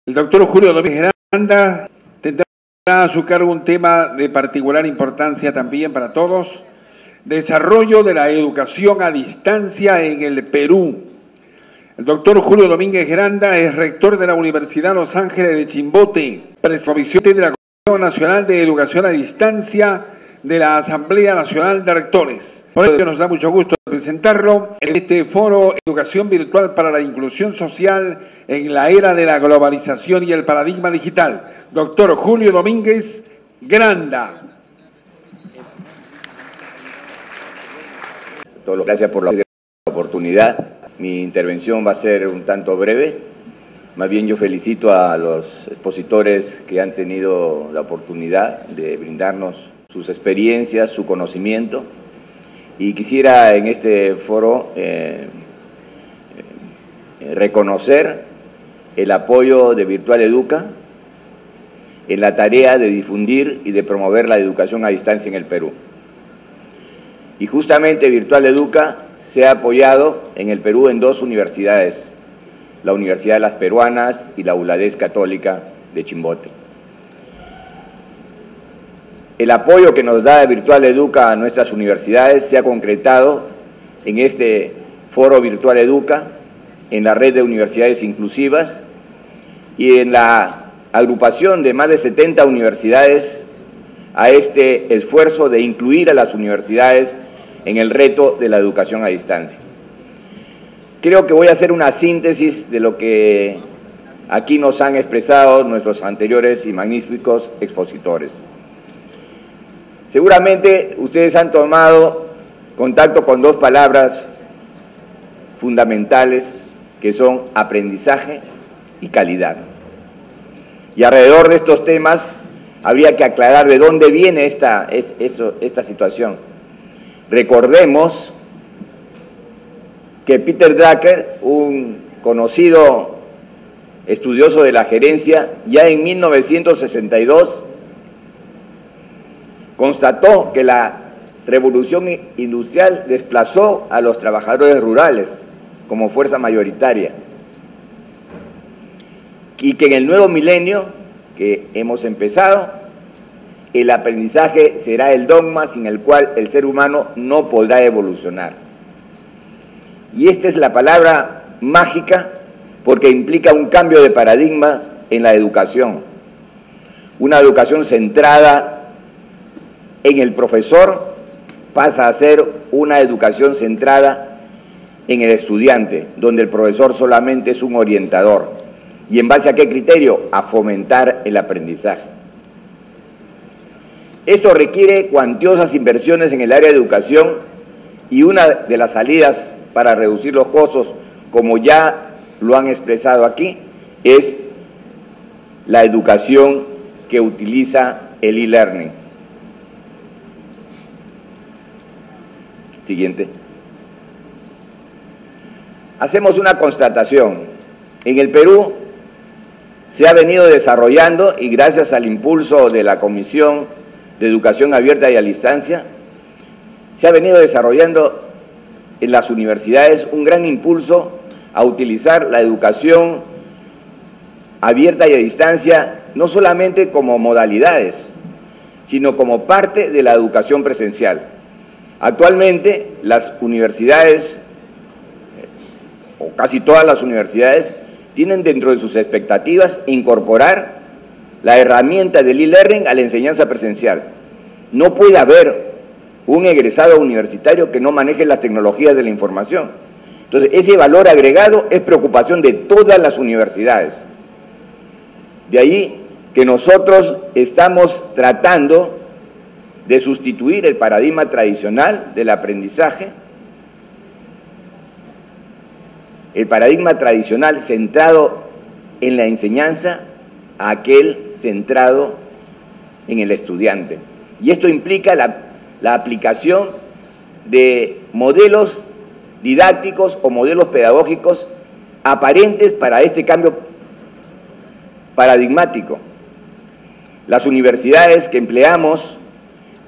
El doctor Julio Domínguez Granda tendrá a su cargo un tema de particular importancia también para todos: desarrollo de la educación a distancia en el Perú. El doctor Julio Domínguez Granda es rector de la Universidad Los Ángeles de Chimbote, presidente de la Comisión Nacional de Educación a Distancia de la Asamblea Nacional de Rectores. Por ello nos da mucho gusto presentarlo en este foro Educación Virtual para la Inclusión Social en la era de la globalización y el paradigma digital. Doctor Julio Domínguez Granda. Gracias por la oportunidad. Mi intervención va a ser un tanto breve. Más bien yo felicito a los expositores que han tenido la oportunidad de brindarnos sus experiencias, su conocimiento. Y quisiera en este foro reconocer el apoyo de Virtual Educa en la tarea de difundir y de promover la educación a distancia en el Perú. Y justamente Virtual Educa se ha apoyado en el Perú en dos universidades, la Universidad de las Peruanas y la ULADES Católica de Chimbote. El apoyo que nos da Virtual Educa a nuestras universidades se ha concretado en este foro Virtual Educa, en la red de universidades inclusivas y en la agrupación de más de 70 universidades a este esfuerzo de incluir a las universidades en el reto de la educación a distancia. Creo que voy a hacer una síntesis de lo que aquí nos han expresado nuestros anteriores y magníficos expositores. Seguramente ustedes han tomado contacto con dos palabras fundamentales que son aprendizaje y calidad. Y alrededor de estos temas habría que aclarar de dónde viene esta situación. Recordemos que Peter Drucker, un conocido estudioso de la gerencia, ya en 1962 constató que la revolución industrial desplazó a los trabajadores rurales como fuerza mayoritaria y que en el nuevo milenio que hemos empezado, el aprendizaje será el dogma sin el cual el ser humano no podrá evolucionar. Y esta es la palabra mágica porque implica un cambio de paradigma en la educación, una educación centrada en el profesor pasa a ser una educación centrada en el estudiante, donde el profesor solamente es un orientador. ¿Y en base a qué criterio? A fomentar el aprendizaje. Esto requiere cuantiosas inversiones en el área de educación y una de las salidas para reducir los costos, como ya lo han expresado aquí, es la educación que utiliza el e-learning. Siguiente. Hacemos una constatación. En el Perú se ha venido desarrollando, y gracias al impulso de la Comisión de Educación Abierta y a Distancia, se ha venido desarrollando en las universidades un gran impulso a utilizar la educación abierta y a distancia, no solamente como modalidades, sino como parte de la educación presencial. Actualmente las universidades, o casi todas las universidades, tienen dentro de sus expectativas incorporar la herramienta del e-learning a la enseñanza presencial. No puede haber un egresado universitario que no maneje las tecnologías de la información. Entonces, ese valor agregado es preocupación de todas las universidades. De ahí que nosotros estamos tratando de sustituir el paradigma tradicional del aprendizaje, el paradigma tradicional centrado en la enseñanza, a aquel centrado en el estudiante. Y esto implica la aplicación de modelos didácticos o modelos pedagógicos aparentes para este cambio paradigmático. Las universidades que empleamos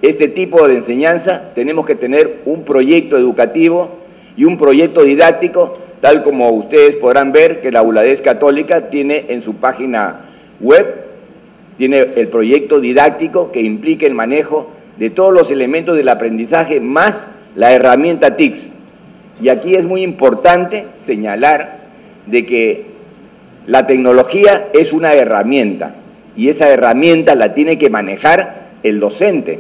este tipo de enseñanza tenemos que tener un proyecto educativo y un proyecto didáctico tal como ustedes podrán ver que la ULADES Católica tiene en su página web, tiene el proyecto didáctico que implica el manejo de todos los elementos del aprendizaje más la herramienta TICS. Y aquí es muy importante señalar de que la tecnología es una herramienta y esa herramienta la tiene que manejar el docente.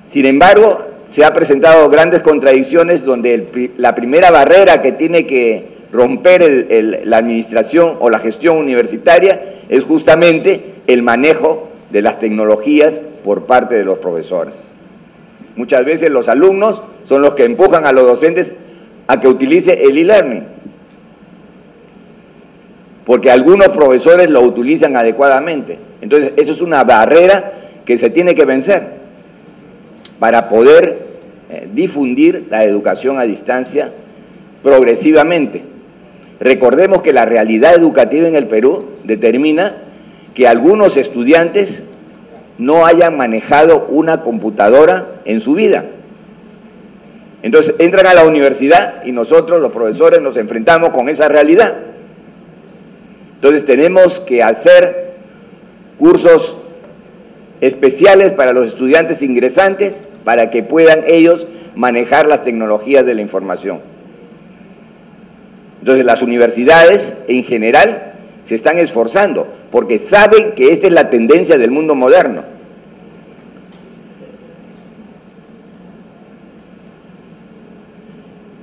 Sin embargo, se han presentado grandes contradicciones donde la primera barrera que tiene que romper la administración o la gestión universitaria es justamente el manejo de las tecnologías por parte de los profesores. Muchas veces los alumnos son los que empujan a los docentes a que utilice el e-learning, porque algunos profesores lo utilizan adecuadamente. Entonces, eso es una barrera que se tiene que vencer para poder difundir la educación a distancia progresivamente. Recordemos que la realidad educativa en el Perú determina que algunos estudiantes no hayan manejado una computadora en su vida. Entonces entran a la universidad y nosotros, los profesores, nos enfrentamos con esa realidad. Entonces tenemos que hacer cursos especiales para los estudiantes ingresantes para que puedan ellos manejar las tecnologías de la información. Entonces las universidades en general se están esforzando porque saben que esa es la tendencia del mundo moderno.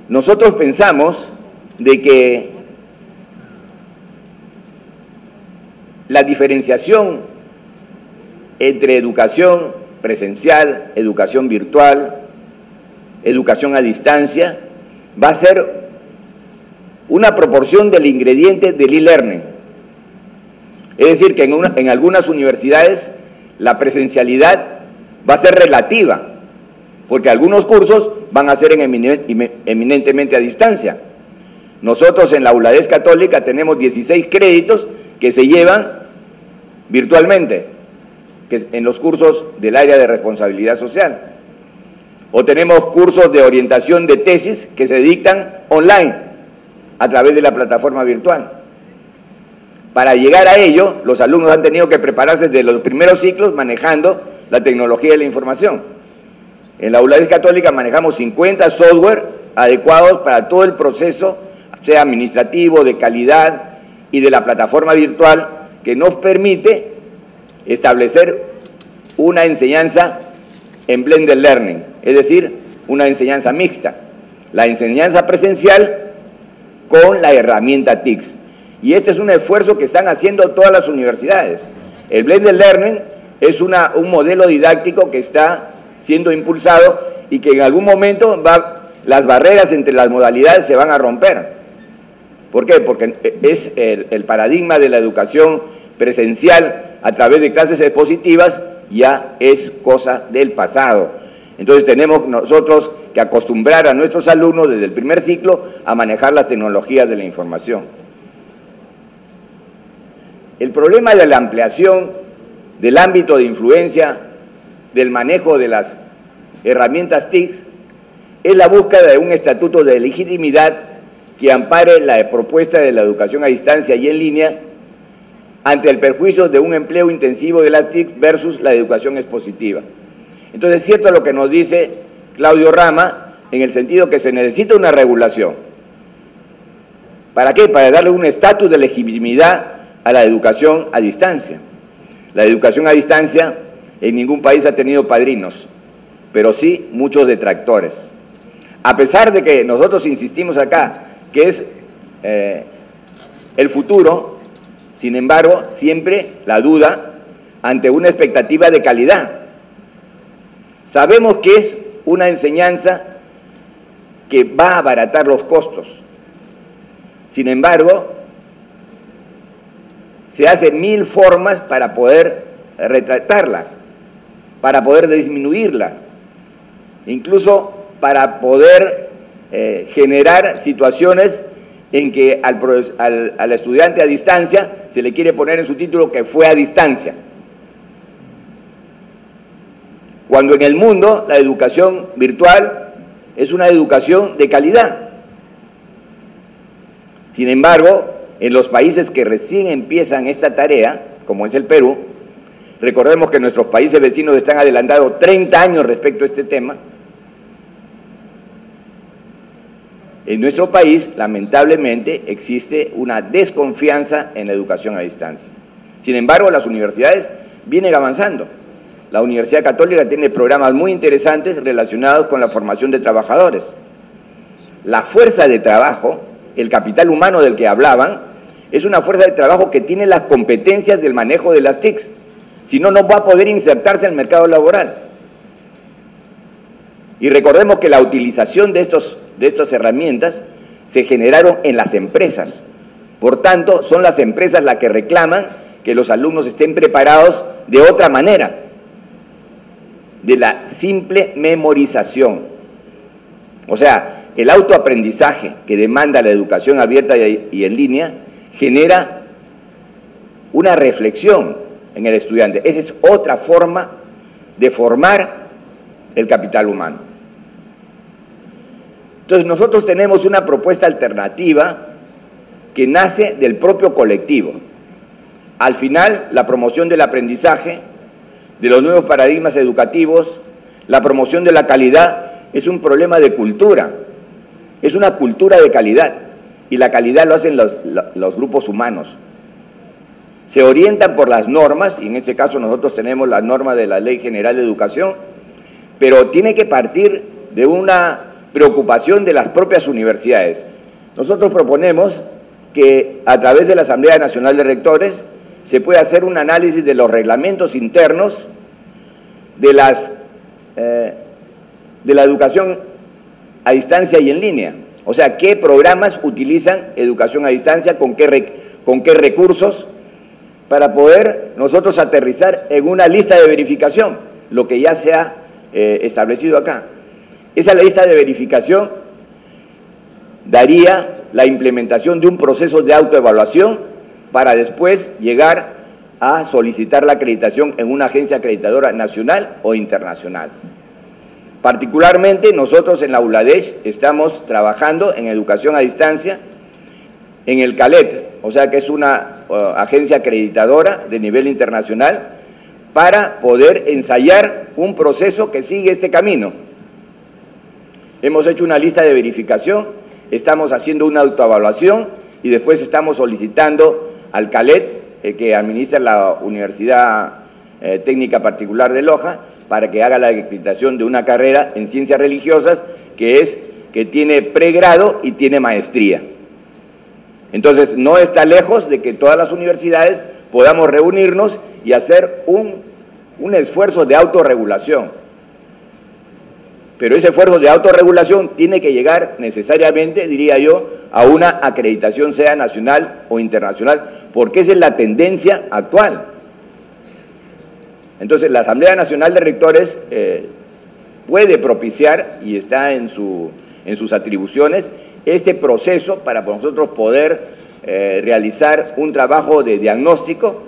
Nosotros pensamos de que la diferenciación entre educación presencial, educación virtual, educación a distancia, va a ser una proporción del ingrediente del e-learning. Es decir, que en algunas universidades la presencialidad va a ser relativa, porque algunos cursos van a ser eminentemente a distancia. Nosotros en la ULADES Católica tenemos 16 créditos que se llevan virtualmente, que es en los cursos del área de responsabilidad social. O tenemos cursos de orientación de tesis que se dictan online a través de la plataforma virtual. Para llegar a ello, los alumnos han tenido que prepararse desde los primeros ciclos manejando la tecnología de la información. En la ULADES Católica manejamos 50 software adecuados para todo el proceso, sea administrativo, de calidad y de la plataforma virtual, que nos permite establecer una enseñanza en blended learning, es decir, una enseñanza mixta. La enseñanza presencial con la herramienta TICS. Y este es un esfuerzo que están haciendo todas las universidades. El blended learning es un modelo didáctico que está siendo impulsado y que en algún momento las barreras entre las modalidades se van a romper. ¿Por qué? Porque es el paradigma de la educación presencial a través de clases expositivas ya es cosa del pasado. Entonces tenemos nosotros que acostumbrar a nuestros alumnos desde el primer ciclo a manejar las tecnologías de la información. El problema de la ampliación del ámbito de influencia del manejo de las herramientas TICS es la búsqueda de un estatuto de legitimidad que ampare la propuesta de la educación a distancia y en línea ante el perjuicio de un empleo intensivo de la TIC versus la educación expositiva. Entonces es cierto lo que nos dice Claudio Rama, en el sentido que se necesita una regulación. ¿Para qué? Para darle un estatus de legitimidad a la educación a distancia. La educación a distancia en ningún país ha tenido padrinos, pero sí muchos detractores. A pesar de que nosotros insistimos acá que es el futuro, sin embargo, siempre la duda ante una expectativa de calidad. Sabemos que es una enseñanza que va a abaratar los costos. Sin embargo, se hacen 1000 formas para poder retratarla, para poder disminuirla, incluso para poder generar situaciones en que al estudiante a distancia se le quiere poner en su título que fue a distancia. Cuando en el mundo la educación virtual es una educación de calidad. Sin embargo, en los países que recién empiezan esta tarea, como es el Perú, recordemos que nuestros países vecinos están adelantados 30 años respecto a este tema. En nuestro país, lamentablemente, existe una desconfianza en la educación a distancia. Sin embargo, las universidades vienen avanzando. La Universidad Católica tiene programas muy interesantes relacionados con la formación de trabajadores. La fuerza de trabajo, el capital humano del que hablaban, es una fuerza de trabajo que tiene las competencias del manejo de las TICs. Si no, no va a poder insertarse en el mercado laboral. Y recordemos que la utilización de estas herramientas se generaron en las empresas. Por tanto, son las empresas las que reclaman que los alumnos estén preparados de otra manera, de la simple memorización. O sea, el autoaprendizaje que demanda la educación abierta y en línea genera una reflexión en el estudiante. Esa es otra forma de formar el capital humano. Entonces nosotros tenemos una propuesta alternativa que nace del propio colectivo. Al final, la promoción del aprendizaje, de los nuevos paradigmas educativos, la promoción de la calidad, es un problema de cultura, es una cultura de calidad, y la calidad lo hacen los grupos humanos. Se orientan por las normas, y en este caso nosotros tenemos la norma de la Ley General de Educación, pero tiene que partir de una preocupación de las propias universidades. Nosotros proponemos que a través de la Asamblea Nacional de Rectores se pueda hacer un análisis de los reglamentos internos de la educación a distancia y en línea. O sea, qué programas utilizan educación a distancia, con qué recursos, para poder nosotros aterrizar en una lista de verificación, lo que ya se ha establecido acá. Esa lista de verificación daría la implementación de un proceso de autoevaluación para después llegar a solicitar la acreditación en una agencia acreditadora nacional o internacional. Particularmente nosotros en la ULADESH estamos trabajando en educación a distancia en el CALET, o sea que es una agencia acreditadora de nivel internacional, para poder ensayar un proceso que sigue este camino. Hemos hecho una lista de verificación, estamos haciendo una autoevaluación y después estamos solicitando al CALET, que administra la Universidad Técnica Particular de Loja, para que haga la acreditación de una carrera en ciencias religiosas que tiene pregrado y tiene maestría. Entonces, no está lejos de que todas las universidades podamos reunirnos y hacer un esfuerzo de autorregulación. Pero ese esfuerzo de autorregulación tiene que llegar necesariamente, diría yo, a una acreditación, sea nacional o internacional, porque esa es la tendencia actual. Entonces, la Asamblea Nacional de Rectores puede propiciar, y está en sus atribuciones, este proceso para nosotros poder realizar un trabajo de diagnóstico,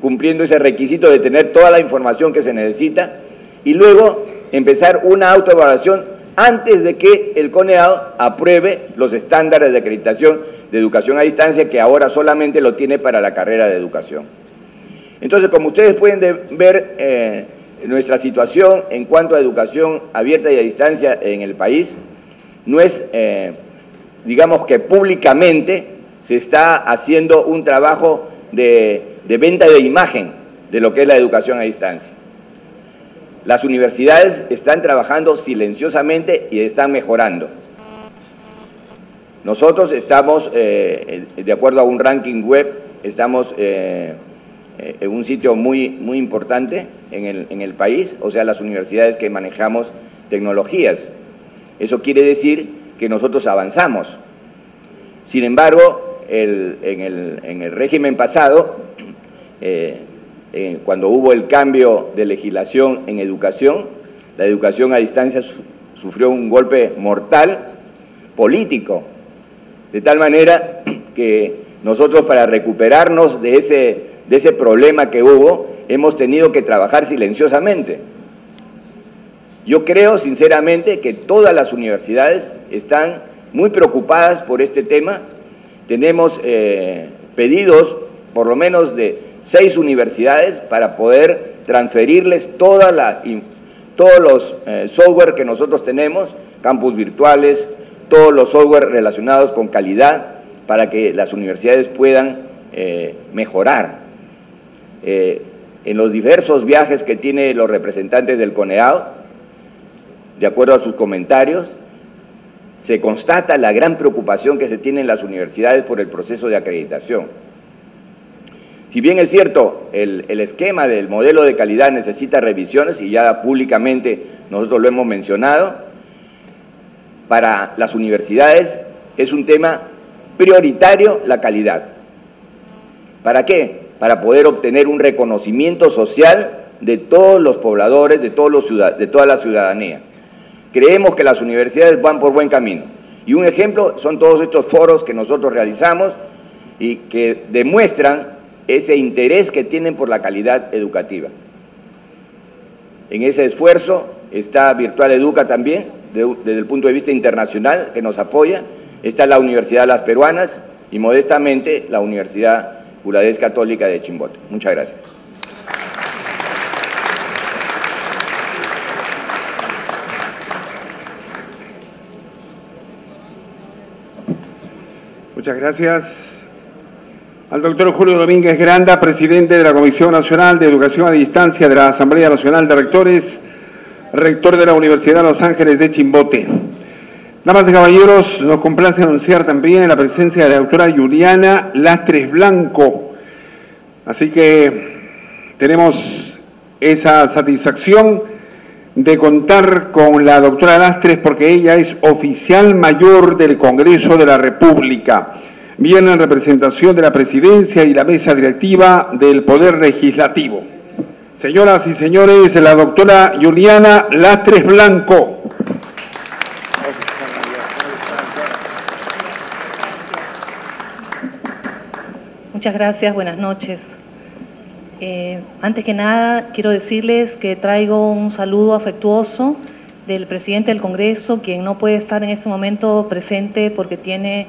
cumpliendo ese requisito de tener toda la información que se necesita, y luego empezar una autoevaluación antes de que el CONEAO apruebe los estándares de acreditación de educación a distancia, que ahora solamente lo tiene para la carrera de educación. Entonces, como ustedes pueden ver, nuestra situación en cuanto a educación abierta y a distancia en el país no es, digamos que públicamente se está haciendo un trabajo de venta de imagen de lo que es la educación a distancia. Las universidades están trabajando silenciosamente y están mejorando. Nosotros estamos, de acuerdo a un ranking web, estamos en un sitio muy importante en el país, o sea, las universidades que manejamos tecnologías. Eso quiere decir que nosotros avanzamos. Sin embargo, en el régimen pasado, cuando hubo el cambio de legislación en educación, la educación a distancia sufrió un golpe mortal político, de tal manera que nosotros, para recuperarnos de ese problema que hubo, hemos tenido que trabajar silenciosamente. Yo creo sinceramente que todas las universidades están muy preocupadas por este tema tenemos pedidos por lo menos de 6 universidades para poder transferirles todos los software que nosotros tenemos, campus virtuales, todos los software relacionados con calidad, para que las universidades puedan mejorar. En los diversos viajes que tienen los representantes del CONEAO, de acuerdo a sus comentarios, se constata la gran preocupación que se tiene en las universidades por el proceso de acreditación. Si bien es cierto, el esquema del modelo de calidad necesita revisiones, y ya públicamente nosotros lo hemos mencionado, para las universidades es un tema prioritario la calidad. ¿Para qué? Para poder obtener un reconocimiento social de todos los pobladores, de toda la ciudadanía. Creemos que las universidades van por buen camino. Y un ejemplo son todos estos foros que nosotros realizamos y que demuestran ese interés que tienen por la calidad educativa. En ese esfuerzo está Virtual Educa también, desde el punto de vista internacional, que nos apoya. Está la Universidad de las Peruanas y, modestamente, la Universidad Juladez Católica de Chimbote. Muchas gracias. Muchas gracias al doctor Julio Domínguez Granda, presidente de la Comisión Nacional de Educación a Distancia de la Asamblea Nacional de Rectores, rector de la Universidad de Los Ángeles de Chimbote. Damas y caballeros, nos complace anunciar también la presencia de la doctora Juliana Lastres Blanco. Así que tenemos esa satisfacción de contar con la doctora Lastres, porque ella es oficial mayor del Congreso de la República. Viene en representación de la Presidencia y la Mesa Directiva del Poder Legislativo. Señoras y señores, la doctora Juliana Lastres Blanco. Muchas gracias, buenas noches. Antes que nada, quiero decirles que traigo un saludo afectuoso del presidente del Congreso, quien no puede estar en este momento presente porque tiene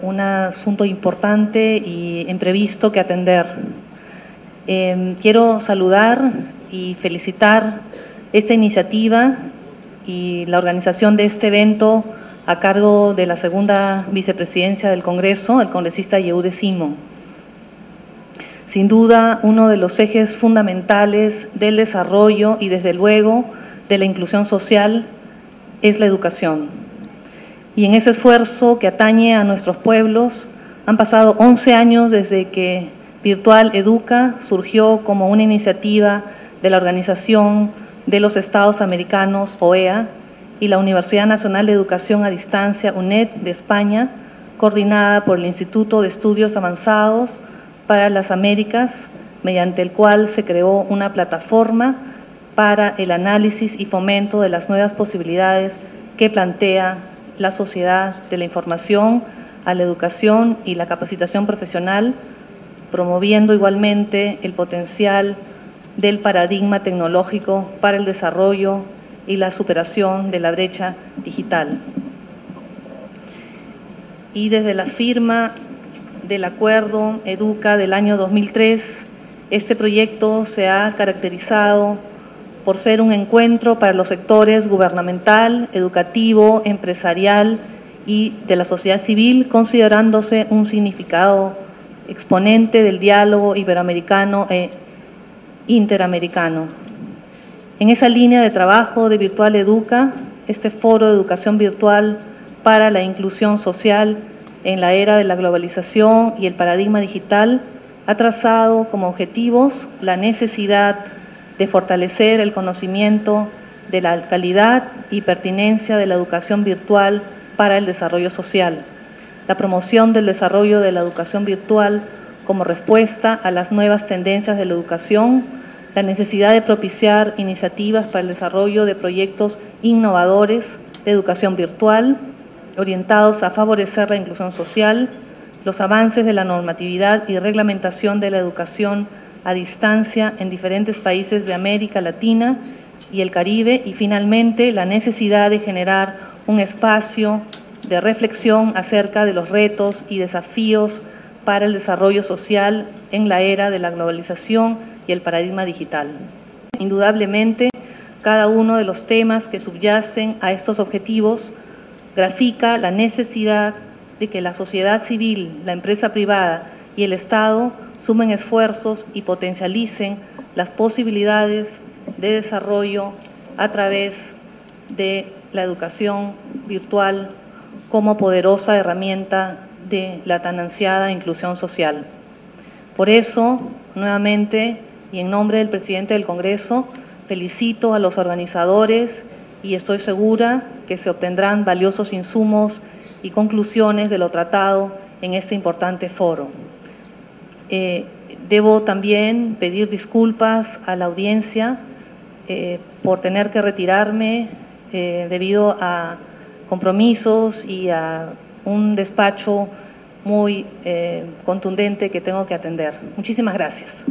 un asunto importante y imprevisto que atender. Quiero saludar y felicitar esta iniciativa y la organización de este evento a cargo de la segunda vicepresidencia del Congreso, el congresista Yehude Simon. Sin duda, uno de los ejes fundamentales del desarrollo y, desde luego, de la inclusión social es la educación. Y en ese esfuerzo que atañe a nuestros pueblos, han pasado 11 años desde que Virtual Educa surgió como una iniciativa de la Organización de los Estados Americanos, OEA, y la Universidad Nacional de Educación a Distancia, UNED, de España, coordinada por el Instituto de Estudios Avanzados para las Américas, mediante el cual se creó una plataforma para el análisis y fomento de las nuevas posibilidades que plantea la sociedad de la información a la educación y la capacitación profesional, promoviendo igualmente el potencial del paradigma tecnológico para el desarrollo y la superación de la brecha digital. Y desde la firma del Acuerdo Educa del año 2003, este proyecto se ha caracterizado por ser un encuentro para los sectores gubernamental, educativo, empresarial y de la sociedad civil, considerándose un significado exponente del diálogo iberoamericano e interamericano. En esa línea de trabajo de Virtual Educa, este foro de educación virtual para la inclusión social en la era de la globalización y el paradigma digital ha trazado como objetivos la necesidad de fortalecer el conocimiento de la calidad y pertinencia de la educación virtual para el desarrollo social, la promoción del desarrollo de la educación virtual como respuesta a las nuevas tendencias de la educación, la necesidad de propiciar iniciativas para el desarrollo de proyectos innovadores de educación virtual, orientados a favorecer la inclusión social, los avances de la normatividad y reglamentación de la educación a distancia en diferentes países de América Latina y el Caribe, y finalmente la necesidad de generar un espacio de reflexión acerca de los retos y desafíos para el desarrollo social en la era de la globalización y el paradigma digital. Indudablemente, cada uno de los temas que subyacen a estos objetivos grafica la necesidad de que la sociedad civil, la empresa privada y el Estado sumen esfuerzos y potencialicen las posibilidades de desarrollo a través de la educación virtual como poderosa herramienta de la tan ansiada inclusión social. Por eso, nuevamente, y en nombre del presidente del Congreso, felicito a los organizadores y estoy segura que se obtendrán valiosos insumos y conclusiones de lo tratado en este importante foro. Debo también pedir disculpas a la audiencia por tener que retirarme debido a compromisos y a un despacho muy contundente que tengo que atender. Muchísimas gracias.